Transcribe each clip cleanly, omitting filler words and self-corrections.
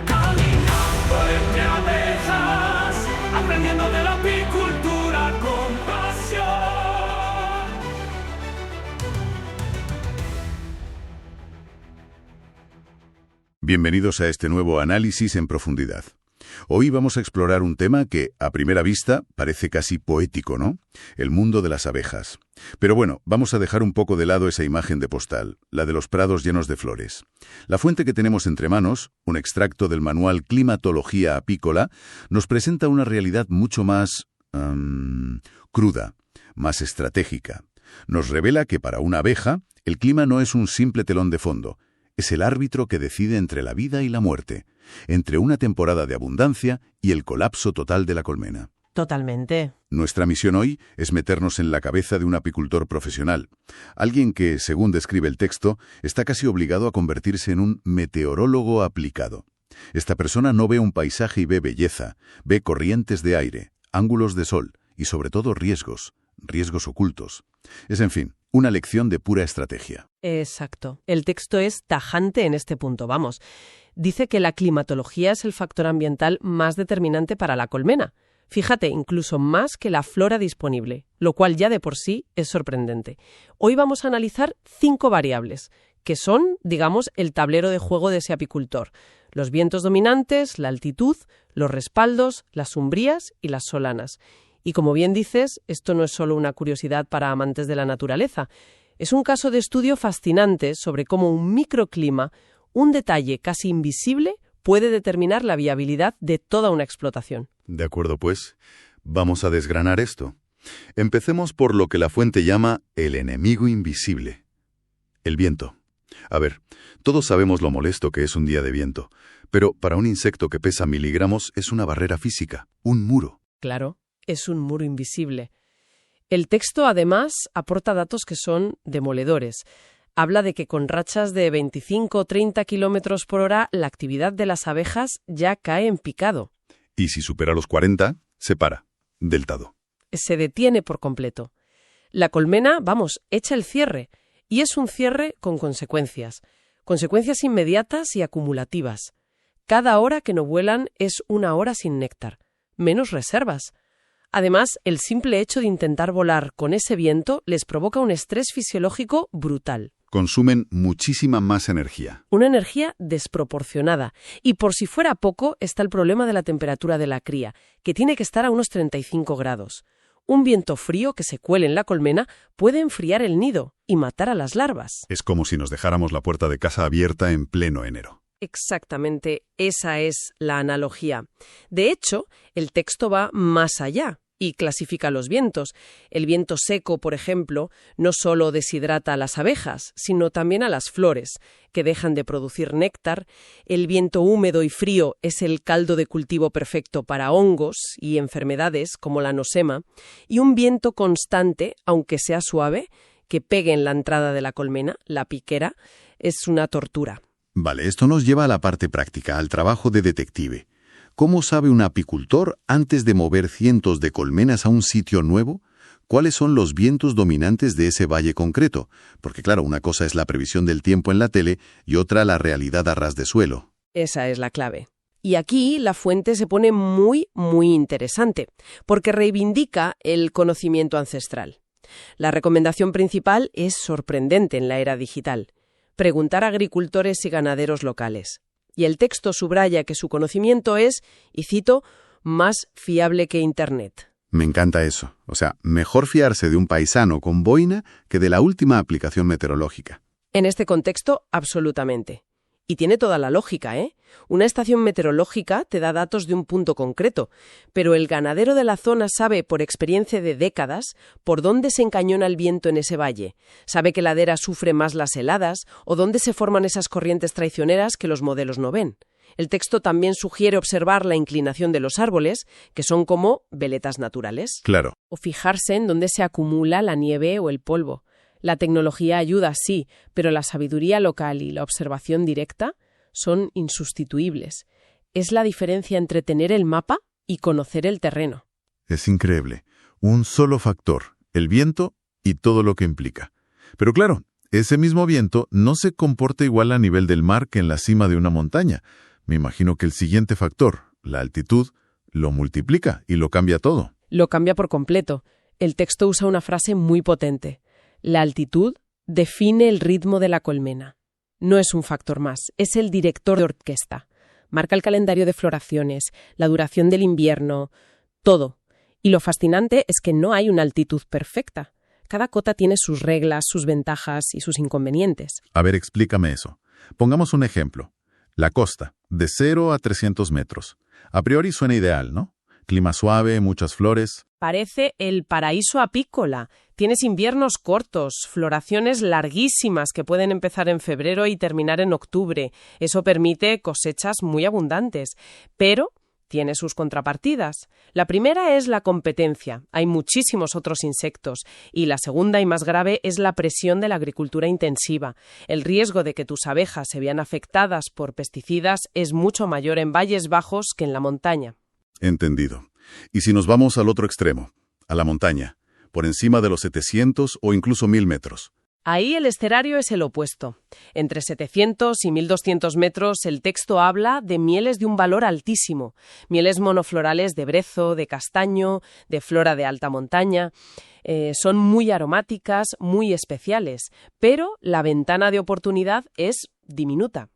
Caminando entre abejas, aprendiendo de la apicultura con pasión. Bienvenidos a este nuevo análisis en profundidad. Hoy vamos a explorar un tema que, a primera vista, parece casi poético, ¿no? El mundo de las abejas. Pero bueno, vamos a dejar un poco de lado esa imagen de postal, la de los prados llenos de flores. La fuente que tenemos entre manos, un extracto del manual Climatología Apícola, nos presenta una realidad mucho más cruda, más estratégica. Nos revela que para una abeja, el clima no es un simple telón de fondo. Es el árbitro que decide entre la vida y la muerte, entre una temporada de abundancia y el colapso total de la colmena. Totalmente. Nuestra misión hoy es meternos en la cabeza de un apicultor profesional, alguien que, según describe el texto, está casi obligado a convertirse en un meteorólogo aplicado. Esta persona no ve un paisaje y ve belleza, ve corrientes de aire, ángulos de sol y sobre todo riesgos ocultos. Es, en fin, una lección de pura estrategia. Exacto. El texto es tajante en este punto, vamos. Dice que la climatología es el factor ambiental más determinante para la colmena. Fíjate, incluso más que la flora disponible, lo cual ya de por sí es sorprendente. Hoy vamos a analizar 5 variables, que son, digamos, el tablero de juego de ese apicultor. Los vientos dominantes, la altitud, los respaldos, las umbrías y las solanas. Y como bien dices, esto no es solo una curiosidad para amantes de la naturaleza. Es un caso de estudio fascinante sobre cómo un microclima, un detalle casi invisible, puede determinar la viabilidad de toda una explotación. De acuerdo, pues. Vamos a desgranar esto. Empecemos por lo que la fuente llama el enemigo invisible. El viento. A ver, todos sabemos lo molesto que es un día de viento, pero para un insecto que pesa miligramos es una barrera física, un muro. Claro. Es un muro invisible. El texto, además, aporta datos que son demoledores. Habla de que con rachas de 25 o 30 kilómetros por hora, la actividad de las abejas ya cae en picado. Y si supera los 40, se para, del todo. Se detiene por completo. La colmena, vamos, echa el cierre. Y es un cierre con consecuencias. Consecuencias inmediatas y acumulativas. Cada hora que no vuelan es una hora sin néctar. Menos reservas. Además, el simple hecho de intentar volar con ese viento les provoca un estrés fisiológico brutal. Consumen muchísima más energía. Una energía desproporcionada. Y por si fuera poco, está el problema de la temperatura de la cría, que tiene que estar a unos 35 grados. Un viento frío que se cuele en la colmena puede enfriar el nido y matar a las larvas. Es como si nos dejáramos la puerta de casa abierta en pleno enero. Exactamente, esa es la analogía. De hecho, el texto va más allá y clasifica los vientos. El viento seco, por ejemplo, no solo deshidrata a las abejas, sino también a las flores, que dejan de producir néctar. El viento húmedo y frío es el caldo de cultivo perfecto para hongos y enfermedades como la nosema. Y un viento constante, aunque sea suave, que pegue en la entrada de la colmena, la piquera, es una tortura. Vale, esto nos lleva a la parte práctica, al trabajo de detective. ¿Cómo sabe un apicultor, antes de mover cientos de colmenas a un sitio nuevo, cuáles son los vientos dominantes de ese valle concreto? Porque claro, una cosa es la previsión del tiempo en la tele y otra la realidad a ras de suelo. Esa es la clave. Y aquí la fuente se pone muy, muy interesante, porque reivindica el conocimiento ancestral. La recomendación principal es sorprendente en la era digital. Preguntar a agricultores y ganaderos locales. Y el texto subraya que su conocimiento es, y cito, más fiable que Internet. Me encanta eso. O sea, mejor fiarse de un paisano con boina que de la última aplicación meteorológica. En este contexto, absolutamente. Y tiene toda la lógica, ¿eh? Una estación meteorológica te da datos de un punto concreto, pero el ganadero de la zona sabe, por experiencia de décadas, por dónde se encañona el viento en ese valle. Sabe qué ladera sufre más las heladas o dónde se forman esas corrientes traicioneras que los modelos no ven. El texto también sugiere observar la inclinación de los árboles, que son como veletas naturales. Claro. O fijarse en dónde se acumula la nieve o el polvo. La tecnología ayuda, sí, pero la sabiduría local y la observación directa son insustituibles. Es la diferencia entre tener el mapa y conocer el terreno. Es increíble. Un solo factor, el viento y todo lo que implica. Pero claro, ese mismo viento no se comporta igual a nivel del mar que en la cima de una montaña. Me imagino que el siguiente factor, la altitud, lo multiplica y lo cambia todo. Lo cambia por completo. El texto usa una frase muy potente. La altitud define el ritmo de la colmena. No es un factor más, es el director de orquesta. Marca el calendario de floraciones, la duración del invierno, todo. Y lo fascinante es que no hay una altitud perfecta. Cada cota tiene sus reglas, sus ventajas y sus inconvenientes. A ver, explícame eso. Pongamos un ejemplo. La costa, de 0 a 300 metros. A priori suena ideal, ¿no? Clima suave, muchas flores. Parece el paraíso apícola. Tienes inviernos cortos, floraciones larguísimas que pueden empezar en febrero y terminar en octubre. Eso permite cosechas muy abundantes. Pero tiene sus contrapartidas. La primera es la competencia. Hay muchísimos otros insectos. Y la segunda y más grave es la presión de la agricultura intensiva. El riesgo de que tus abejas se vean afectadas por pesticidas es mucho mayor en valles bajos que en la montaña. Entendido. Y si nos vamos al otro extremo, a la montaña, por encima de los 700 o incluso 1000 metros. Ahí el escenario es el opuesto. Entre 700 y 1200 metros el texto habla de mieles de un valor altísimo. Mieles monoflorales de brezo, de castaño, de flora de alta montaña. Son muy aromáticas, muy especiales, pero la ventana de oportunidad es diminuta.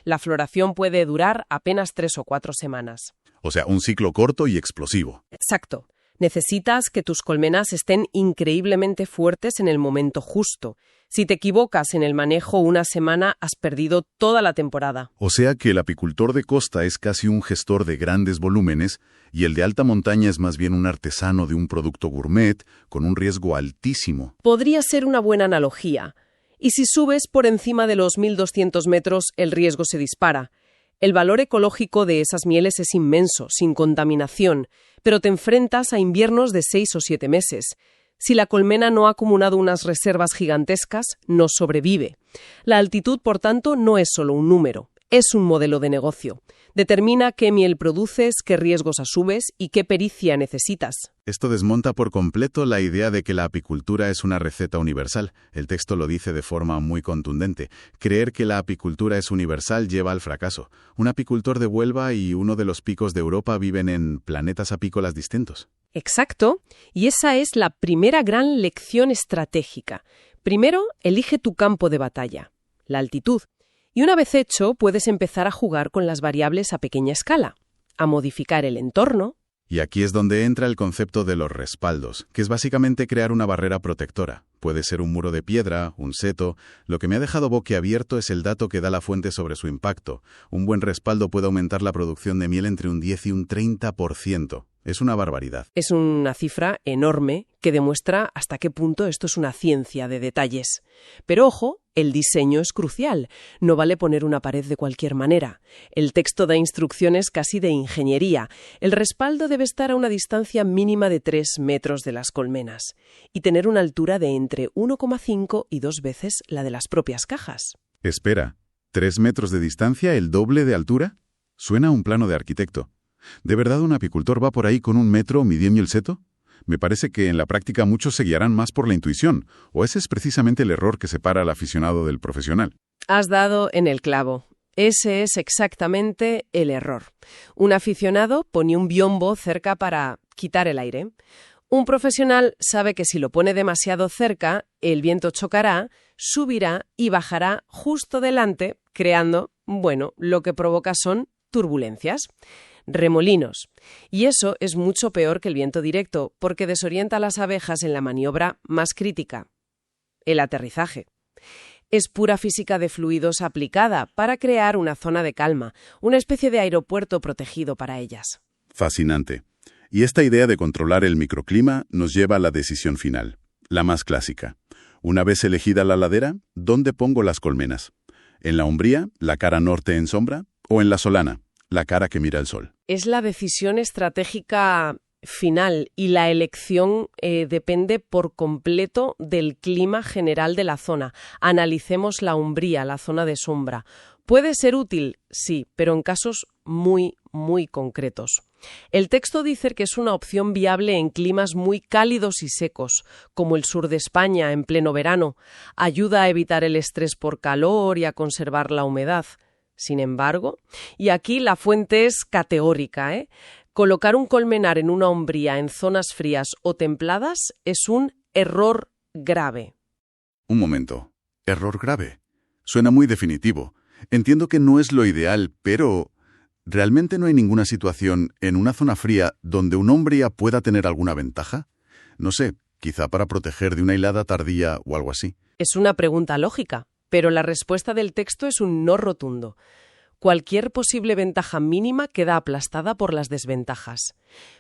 La floración puede durar apenas 3 o 4 semanas. O sea, un ciclo corto y explosivo. Exacto. Necesitas que tus colmenas estén increíblemente fuertes en el momento justo. Si te equivocas en el manejo una semana, has perdido toda la temporada. O sea que el apicultor de costa es casi un gestor de grandes volúmenes y el de alta montaña es más bien un artesano de un producto gourmet con un riesgo altísimo. Podría ser una buena analogía. Y si subes por encima de los 1200 metros, el riesgo se dispara. El valor ecológico de esas mieles es inmenso, sin contaminación, pero te enfrentas a inviernos de 6 o 7 meses. Si la colmena no ha acumulado unas reservas gigantescas, no sobrevive. La altitud, por tanto, no es solo un número, es un modelo de negocio. Determina qué miel produces, qué riesgos asumes y qué pericia necesitas. Esto desmonta por completo la idea de que la apicultura es una receta universal. El texto lo dice de forma muy contundente. Creer que la apicultura es universal lleva al fracaso. Un apicultor de Huelva y uno de los picos de Europa viven en planetas apícolas distintos. Exacto, y esa es la primera gran lección estratégica. Primero, elige tu campo de batalla, la altitud. Y una vez hecho, puedes empezar a jugar con las variables a pequeña escala, a modificar el entorno. Y aquí es donde entra el concepto de los respaldos, que es básicamente crear una barrera protectora. Puede ser un muro de piedra, un seto. Lo que me ha dejado boquiabierto es el dato que da la fuente sobre su impacto. Un buen respaldo puede aumentar la producción de miel entre un 10 y un 30%. Es una barbaridad. Es una cifra enorme que demuestra hasta qué punto esto es una ciencia de detalles. Pero ojo, el diseño es crucial. No vale poner una pared de cualquier manera. El texto da instrucciones casi de ingeniería. El respaldo debe estar a una distancia mínima de 3 metros de las colmenas y tener una altura de entre 1,5 y 2 veces la de las propias cajas. Espera, ¿3 metros de distancia, el doble de altura? Suena a un plano de arquitecto. ¿De verdad un apicultor va por ahí con 1 metro midiendo el seto? Me parece que en la práctica muchos se guiarán más por la intuición, o ese es precisamente el error que separa al aficionado del profesional. Has dado en el clavo. Ese es exactamente el error. Un aficionado pone un biombo cerca para quitar el aire. Un profesional sabe que si lo pone demasiado cerca, el viento chocará, subirá y bajará justo delante, creando, lo que provoca son turbulencias. Remolinos. Y eso es mucho peor que el viento directo, porque desorienta a las abejas en la maniobra más crítica, el aterrizaje. Es pura física de fluidos aplicada para crear una zona de calma, una especie de aeropuerto protegido para ellas. Fascinante. Y esta idea de controlar el microclima nos lleva a la decisión final, la más clásica. Una vez elegida la ladera, ¿dónde pongo las colmenas? ¿En la umbría, la cara norte en sombra, o en la solana, la cara que mira el sol? Es la decisión estratégica final y la elección depende por completo del clima general de la zona. Analicemos la umbría, la zona de sombra. ¿Puede ser útil? Sí, pero en casos muy, muy concretos. El texto dice que es una opción viable en climas muy cálidos y secos, como el sur de España en pleno verano. Ayuda a evitar el estrés por calor y a conservar la humedad. Sin embargo, y aquí la fuente es categórica, colocar un colmenar en una umbría en zonas frías o templadas es un error grave. Un momento. Error grave. Suena muy definitivo. Entiendo que no es lo ideal, pero ¿realmente no hay ninguna situación en una zona fría donde una umbría pueda tener alguna ventaja? No sé, quizá para proteger de una helada tardía o algo así. Es una pregunta lógica, pero la respuesta del texto es un no rotundo. Cualquier posible ventaja mínima queda aplastada por las desventajas.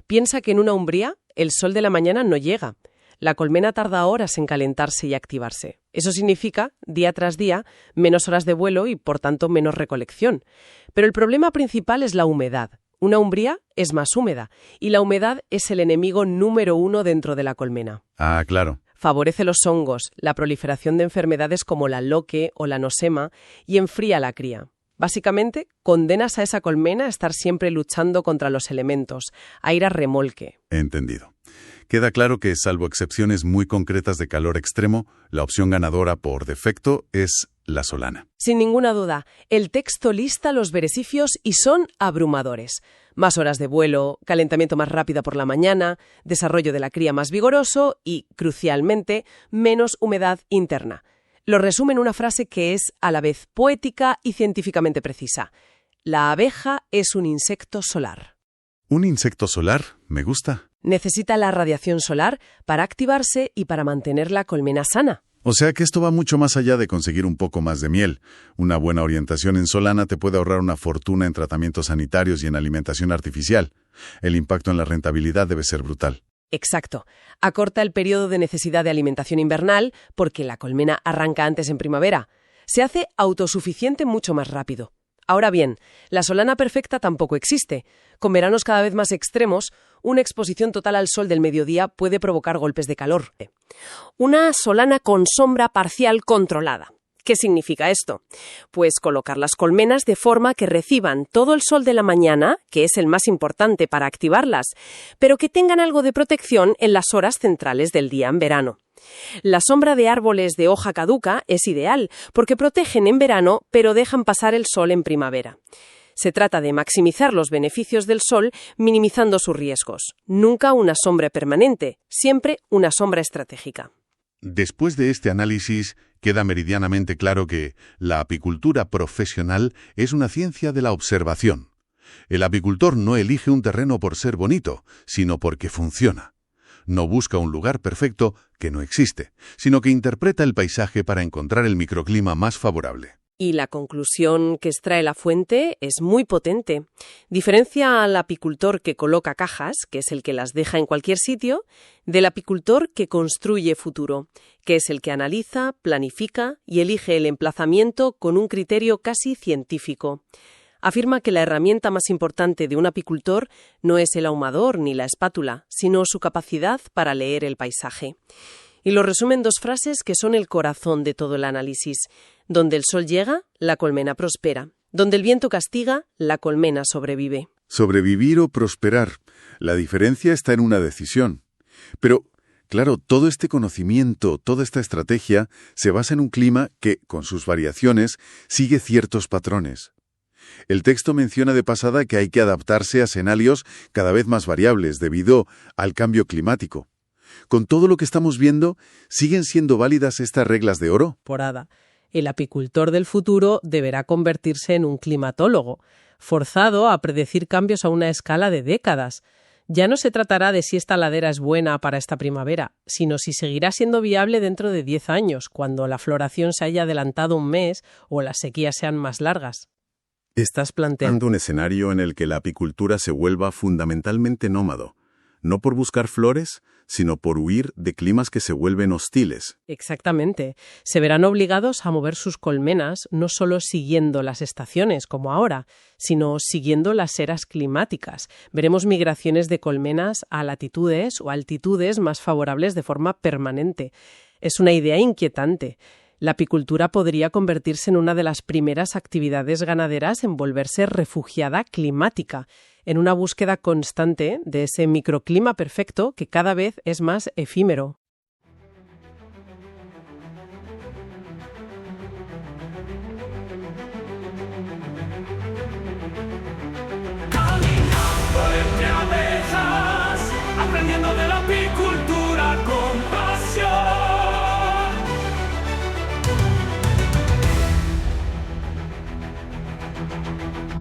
Piensa que en una umbría el sol de la mañana no llega. La colmena tarda horas en calentarse y activarse. Eso significa, día tras día, menos horas de vuelo y, por tanto, menos recolección. Pero el problema principal es la humedad. Una umbría es más húmeda, y la humedad es el enemigo número 1 dentro de la colmena. Ah, claro. Favorece los hongos, la proliferación de enfermedades como la loque o la nosema, y enfría la cría. Básicamente, condenas a esa colmena a estar siempre luchando contra los elementos, a ir a remolque. Entendido. Queda claro que, salvo excepciones muy concretas de calor extremo, la opción ganadora por defecto es la solana. Sin ninguna duda, el texto lista los beneficios y son abrumadores. Más horas de vuelo, calentamiento más rápido por la mañana, desarrollo de la cría más vigoroso y, crucialmente, menos humedad interna. Lo resume en una frase que es a la vez poética y científicamente precisa. La abeja es un insecto solar. ¿Un insecto solar? Me gusta. Necesita la radiación solar para activarse y para mantener la colmena sana. O sea que esto va mucho más allá de conseguir un poco más de miel. Una buena orientación en solana te puede ahorrar una fortuna en tratamientos sanitarios y en alimentación artificial. El impacto en la rentabilidad debe ser brutal. Exacto. Acorta el periodo de necesidad de alimentación invernal porque la colmena arranca antes en primavera. Se hace autosuficiente mucho más rápido. Ahora bien, la solana perfecta tampoco existe. Con veranos cada vez más extremos, una exposición total al sol del mediodía puede provocar golpes de calor. Una solana con sombra parcial controlada. ¿Qué significa esto? Pues colocar las colmenas de forma que reciban todo el sol de la mañana, que es el más importante para activarlas, pero que tengan algo de protección en las horas centrales del día en verano. La sombra de árboles de hoja caduca es ideal, porque protegen en verano, pero dejan pasar el sol en primavera. Se trata de maximizar los beneficios del sol, minimizando sus riesgos. Nunca una sombra permanente, siempre una sombra estratégica. Después de este análisis, queda meridianamente claro que la apicultura profesional es una ciencia de la observación. El apicultor no elige un terreno por ser bonito, sino porque funciona. No busca un lugar perfecto que no existe, sino que interpreta el paisaje para encontrar el microclima más favorable. Y la conclusión que extrae la fuente es muy potente. Diferencia al apicultor que coloca cajas, que es el que las deja en cualquier sitio, del apicultor que construye futuro, que es el que analiza, planifica y elige el emplazamiento con un criterio casi científico. Afirma que la herramienta más importante de un apicultor no es el ahumador ni la espátula, sino su capacidad para leer el paisaje. Y lo resume en dos frases que son el corazón de todo el análisis. Donde el sol llega, la colmena prospera. Donde el viento castiga, la colmena sobrevive. Sobrevivir o prosperar. La diferencia está en una decisión. Pero, claro, todo este conocimiento, toda esta estrategia, se basa en un clima que, con sus variaciones, sigue ciertos patrones. El texto menciona de pasada que hay que adaptarse a escenarios cada vez más variables debido al cambio climático. Con todo lo que estamos viendo, ¿siguen siendo válidas estas reglas de oro? Temporada. El apicultor del futuro deberá convertirse en un climatólogo, forzado a predecir cambios a una escala de décadas. Ya no se tratará de si esta ladera es buena para esta primavera, sino si seguirá siendo viable dentro de 10 años, cuando la floración se haya adelantado un mes o las sequías sean más largas. Estás planteando un escenario en el que la apicultura se vuelva fundamentalmente nómado, no por buscar flores, sino por huir de climas que se vuelven hostiles. Exactamente. Se verán obligados a mover sus colmenas no solo siguiendo las estaciones, como ahora, sino siguiendo las eras climáticas. Veremos migraciones de colmenas a latitudes o altitudes más favorables de forma permanente. Es una idea inquietante. La apicultura podría convertirse en una de las primeras actividades ganaderas en volverse refugiada climática, en una búsqueda constante de ese microclima perfecto que cada vez es más efímero. Caminando entre abejas, aprendiendo de la apicultura con